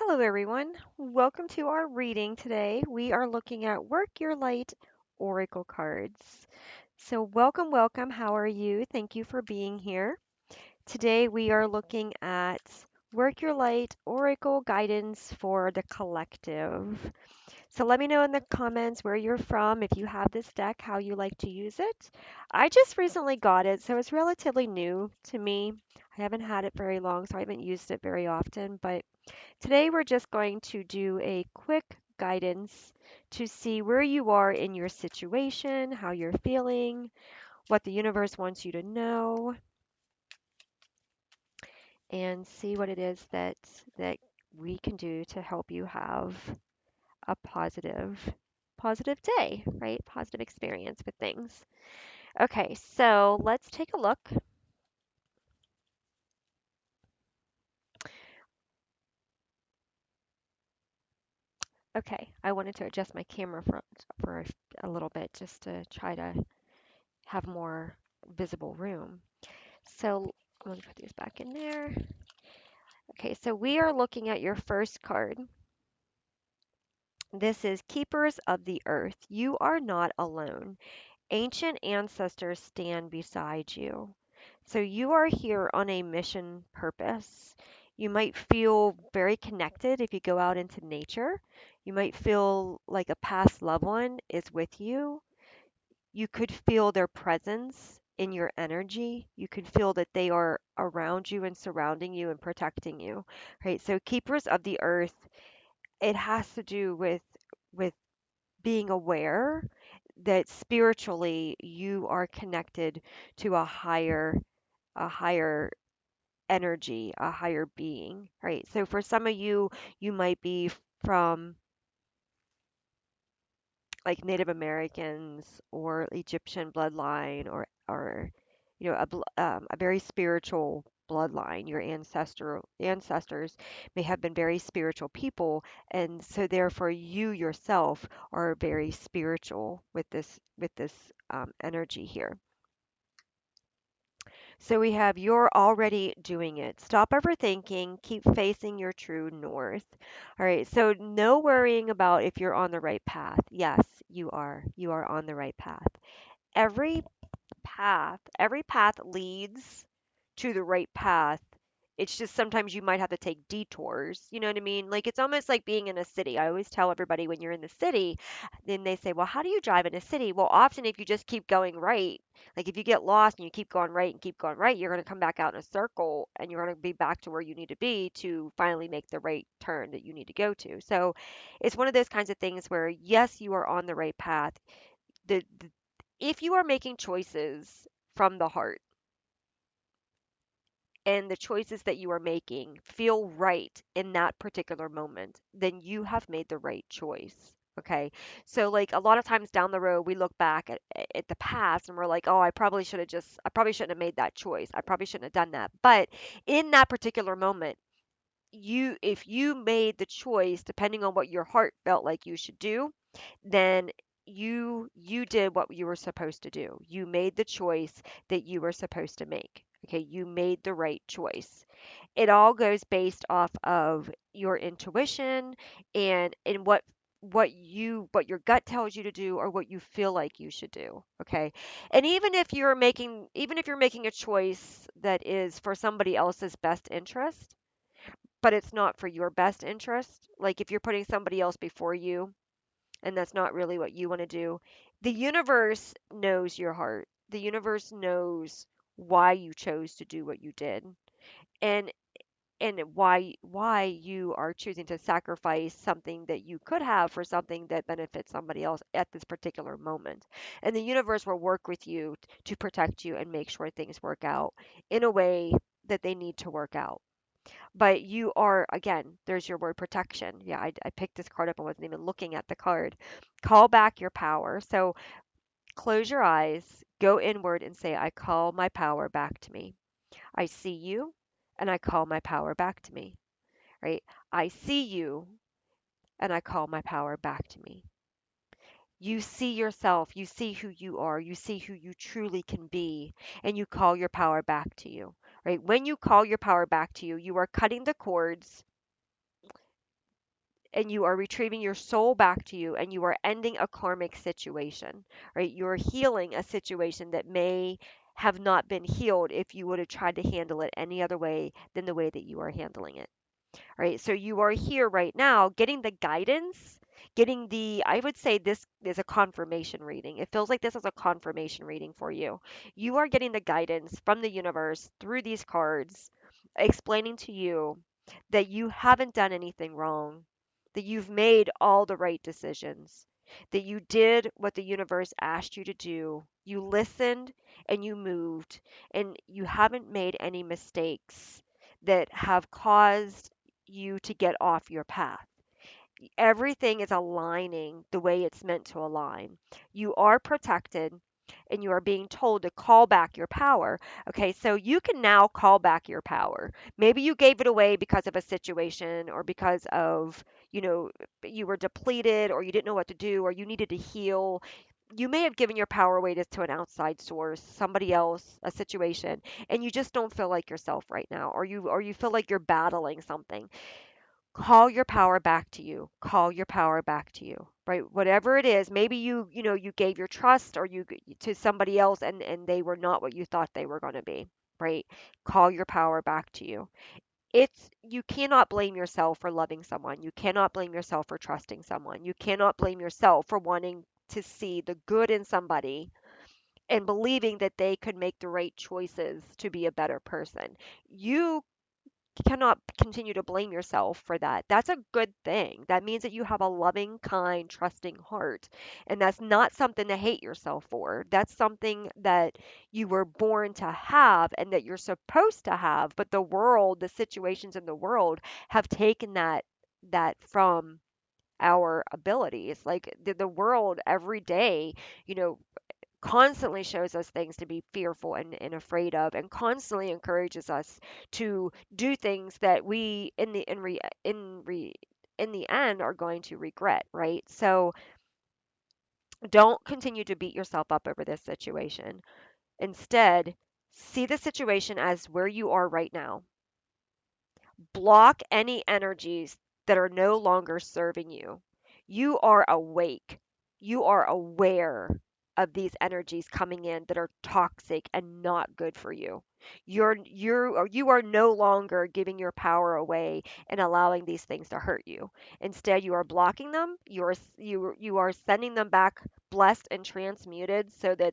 Hello, everyone. Welcome to our reading today. We are looking at Work Your Light Oracle cards. So, welcome, welcome. How are you? Thank you for being here. Today, we are looking at Work Your Light Oracle guidance for the collective. So, let me know in the comments where you're from, if you have this deck, how you like to use it. I just recently got it, so it's relatively new to me. I haven't had it very long, so I haven't used it very often, but today we're just going to do a quick guidance to see where you are in your situation, how you're feeling, what the universe wants you to know, and see what it is that we can do to help you have a positive day, right? Positive experience with things. Okay, so let's take a look. Okay, I wanted to adjust my camera for a little bit just to try to have more visible room. So let me put these back in there. Okay, so we are looking at your first card. This is Keepers of the Earth. You are not alone. Ancient ancestors stand beside you. So you are here on a mission purpose. You might feel very connected if you go out into nature. You might feel like a past loved one is with you. You could feel their presence in your energy. You could feel that they are around you and surrounding you and protecting you, right? So keepers of the earth, it has to do with being aware that spiritually you are connected to a higher energy, a higher being, right? So for some of you, you might be from like Native Americans or Egyptian bloodline or a very spiritual bloodline. Your ancestors may have been very spiritual people, and so therefore you yourself are very spiritual with this energy here. So we have you're already doing it. Stop overthinking. Keep facing your true north. All right. So no worrying about if you're on the right path. Yes, you are. You are on the right path. Every every path leads to the right path. It's just sometimes you might have to take detours. You know what I mean? Like it's almost like being in a city. I always tell everybody when you're in the city, then they say, "Well, how do you drive in a city?" Well, often if you just keep going right, like if you get lost and you keep going right and keep going right, you're going to come back out in a circle and you're going to be back to where you need to be to finally make the right turn that you need to go to. So, it's one of those kinds of things where yes, you are on the right path. The if you are making choices from the heart and the choices that you are making feel right in that particular moment, then you have made the right choice. Okay. So like a lot of times down the road, we look back at the past and we're like, oh, I probably shouldn't have made that choice. I probably shouldn't have done that. But in that particular moment, if you made the choice, depending on what your heart felt like you should do, then you did what you were supposed to do. You made the choice that you were supposed to make. Okay, you made the right choice. It all goes based off of your intuition and what your gut tells you to do or what you feel like you should do. Okay. And even if you're making a choice that is for somebody else's best interest, but it's not for your best interest, like if you're putting somebody else before you and that's not really what you want to do, the universe knows your heart. The universe knows why you chose to do what you did. And why you are choosing to sacrifice something that you could have for something that benefits somebody else at this particular moment. And the universe will work with you to protect you and make sure things work out in a way that they need to work out. But you are, again, there's your word protection. Yeah, I picked this card up. I wasn't even looking at the card. Call back your power. So close your eyes, go inward, and say, I call my power back to me. I see you, and I call my power back to me, right? I see you, and I call my power back to me. You see yourself, you see who you are, you see who you truly can be, and you call your power back to you, right? When you call your power back to you, you are cutting the cords and you are retrieving your soul back to you, and you are ending a karmic situation, right? You're healing a situation that may have not been healed if you would have tried to handle it any other way than the way that you are handling it. Right? So you are here right now getting the guidance, getting the, I would say this is a confirmation reading. It feels like this is a confirmation reading for you. You are getting the guidance from the universe through these cards, explaining to you that you haven't done anything wrong, that you've made all the right decisions, that you did what the universe asked you to do. You listened and you moved, and you haven't made any mistakes that have caused you to get off your path. Everything is aligning the way it's meant to align. You are protected and you are being told to call back your power. Okay, so you can now call back your power. Maybe you gave it away because of a situation or because of, you know, you were depleted or you didn't know what to do or you needed to heal. You may have given your power away to an outside source, somebody else, a situation, and you just don't feel like yourself right now, or you feel like you're battling something. Call your power back to you. Call your power back to you. Right? Whatever it is, maybe you gave your trust or you to somebody else and they were not what you thought they were going to be, right? Call your power back to you. It's you cannot blame yourself for loving someone. You cannot blame yourself for trusting someone. You cannot blame yourself for wanting to see the good in somebody and believing that they could make the right choices to be a better person. You cannot continue to blame yourself for that. That's a good thing. That means that you have a loving, kind, trusting heart. And that's not something to hate yourself for. That's something that you were born to have and that you're supposed to have. But the world, the situations in the world have taken that from our abilities. Like the world every day, you know, constantly shows us things to be fearful and afraid of and constantly encourages us to do things that we in the end are going to regret, right? So don't continue to beat yourself up over this situation. Instead, see the situation as where you are right now. Block any energies that are no longer serving you. You are awake. You are aware of these energies coming in that are toxic and not good for you. You are no longer giving your power away and allowing these things to hurt you. Instead, you are blocking them. You are sending them back blessed and transmuted so that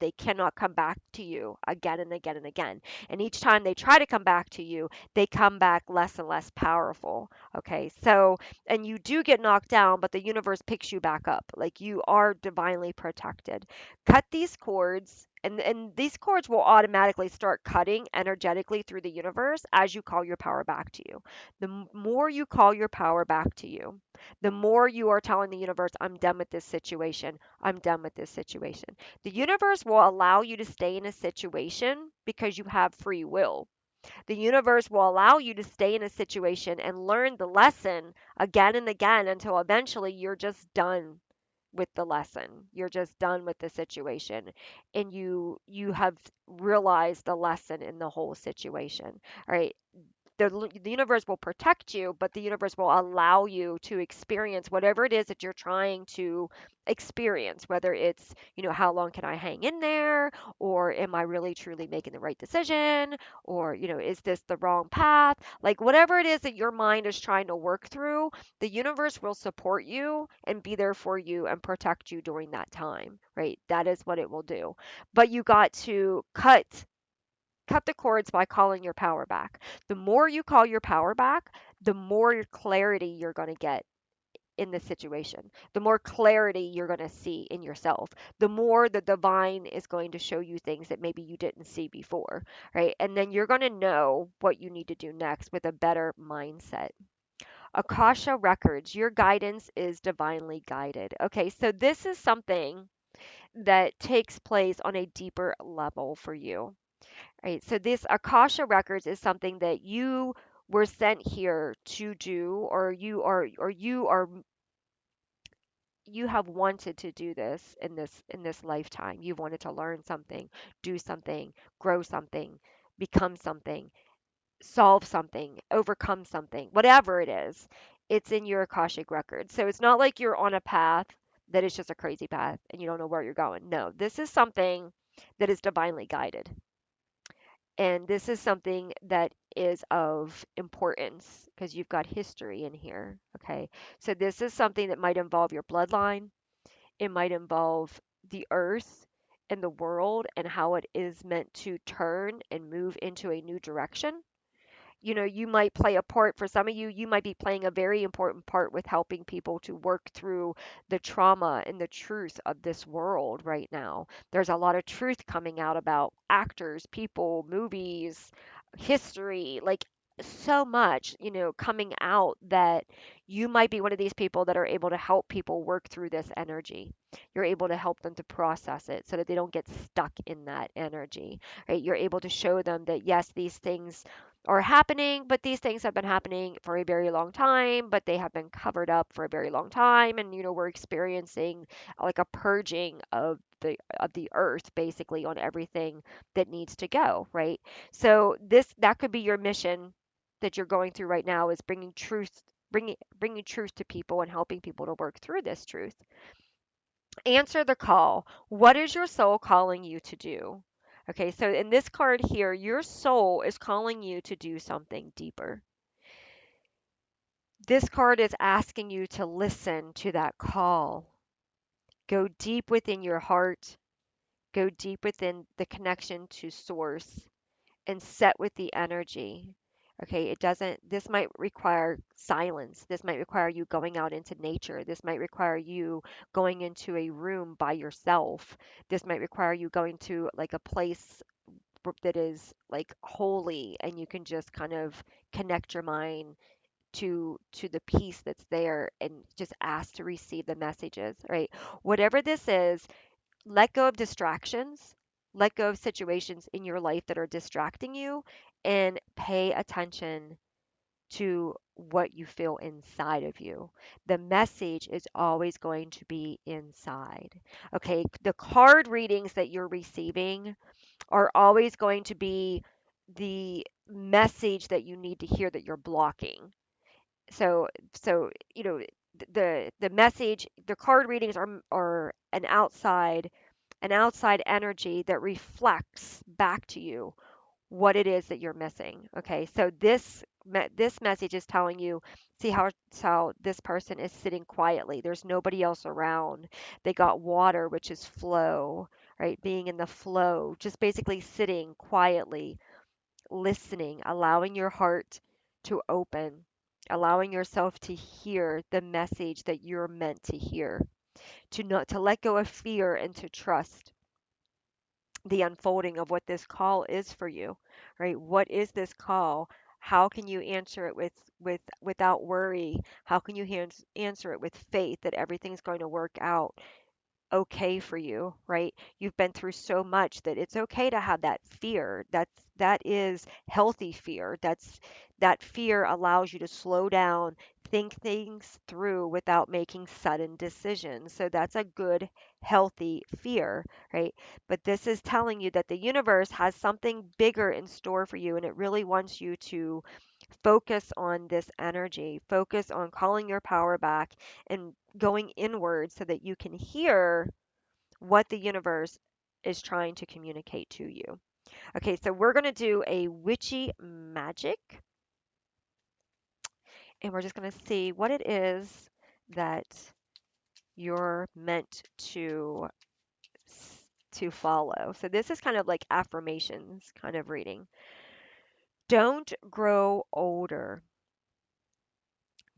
they cannot come back to you again and again and again. And each time they try to come back to you, they come back less and less powerful. Okay, so, and you do get knocked down, but the universe picks you back up. Like you are divinely protected. Cut these cords. And these cords will automatically start cutting energetically through the universe as you call your power back to you. The more you call your power back to you, the more you are telling the universe, I'm done with this situation. I'm done with this situation. The universe will allow you to stay in a situation because you have free will. The universe will allow you to stay in a situation and learn the lesson again and again until eventually you're just done with the lesson. You're just done with the situation and you have realized the lesson in the whole situation. All right, the universe will protect you, but the universe will allow you to experience whatever it is that you're trying to experience, whether it's, how long can I hang in there, or am I really truly making the right decision, or, is this the wrong path? Like whatever it is that your mind is trying to work through, the universe will support you and be there for you and protect you during that time, right? That is what it will do. But you got to cut the cords by calling your power back. The more you call your power back, the more clarity you're going to get in the situation, the more clarity you're going to see in yourself, the more the divine is going to show you things that maybe you didn't see before, right? And then you're going to know what you need to do next with a better mindset. Akasha records, your guidance is divinely guided. Okay, so this is something that takes place on a deeper level for you. Right. So this Akasha records is something that you were sent here to do, you have wanted to do this in this lifetime. You've wanted to learn something, do something, grow something, become something, solve something, overcome something, whatever it is. It's in your Akashic record. So it's not like you're on a path that is just a crazy path and you don't know where you're going. No, this is something that is divinely guided. And this is something that is of importance because you've got history in here. Okay. So this is something that might involve your bloodline. It might involve the earth and the world and how it is meant to turn and move into a new direction. You might play a part. For some of you, you might be playing a very important part with helping people to work through the trauma and the truth of this world right now. There's a lot of truth coming out about actors, people, movies, history, like so much, coming out that you might be one of these people that are able to help people work through this energy. You're able to help them to process it so that they don't get stuck in that energy, right? You're able to show them that yes, these things are happening, but these things have been happening for a very long time, but they have been covered up for a very long time, and we're experiencing like a purging of the earth basically on everything that needs to go, right? So this that could be your mission that you're going through right now is bringing truth to people and helping people to work through this truth. Answer the call. What is your soul calling you to do? Okay, so in this card here, your soul is calling you to do something deeper. This card is asking you to listen to that call. Go deep within your heart, go deep within the connection to source, and set with the energy. Okay, this might require silence. This might require you going out into nature. This might require you going into a room by yourself. This might require you going to like a place that is like holy and you can just kind of connect your mind to the peace that's there and just ask to receive the messages, right? Whatever this is, let go of distractions, let go of situations in your life that are distracting you, and pay attention to what you feel inside of you. The message is always going to be inside. Okay, the card readings that you're receiving are always going to be the message that you need to hear that you're blocking. So the message, the card readings are an outside energy that reflects back to you what it is that you're missing. Okay, so this message is telling you, see how this person is sitting quietly. There's nobody else around. They got water, which is flow, right? Being in the flow, just basically sitting quietly, listening, allowing your heart to open, allowing yourself to hear the message that you're meant to hear, to let go of fear and to trust the unfolding of what this call is for you, right? What is this call? How can you answer it without worry? How can you answer it with faith that everything's going to work out okay for you, right? You've been through so much that it's okay to have that fear. That is healthy fear. That fear allows you to slow down, think things through without making sudden decisions. So that's a good healthy fear, right? But this is telling you that the universe has something bigger in store for you and it really wants you to focus on this energy, focus on calling your power back and going inward so that you can hear what the universe is trying to communicate to you. Okay, so we're going to do a witchy magic and we're just going to see what it is that you're meant to follow. So this is kind of like affirmations kind of reading. Don't grow older.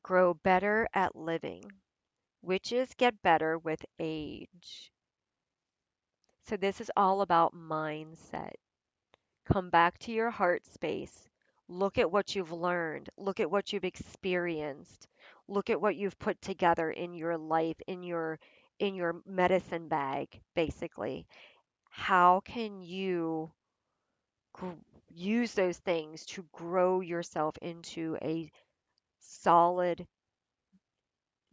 Grow better at living. Witches get better with age. So this is all about mindset. Come back to your heart space. Look at what you've learned. Look at what you've experienced. Look at what you've put together in your life, in your medicine bag, basically. How can you gr- use those things to grow yourself into a solid,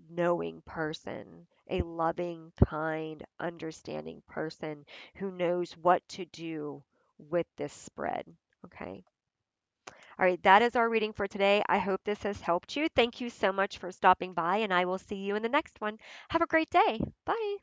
knowing person, a loving, kind, understanding person who knows what to do with this spread? Okay. All right, that is our reading for today. I hope this has helped you. Thank you so much for stopping by, and I will see you in the next one. Have a great day. Bye.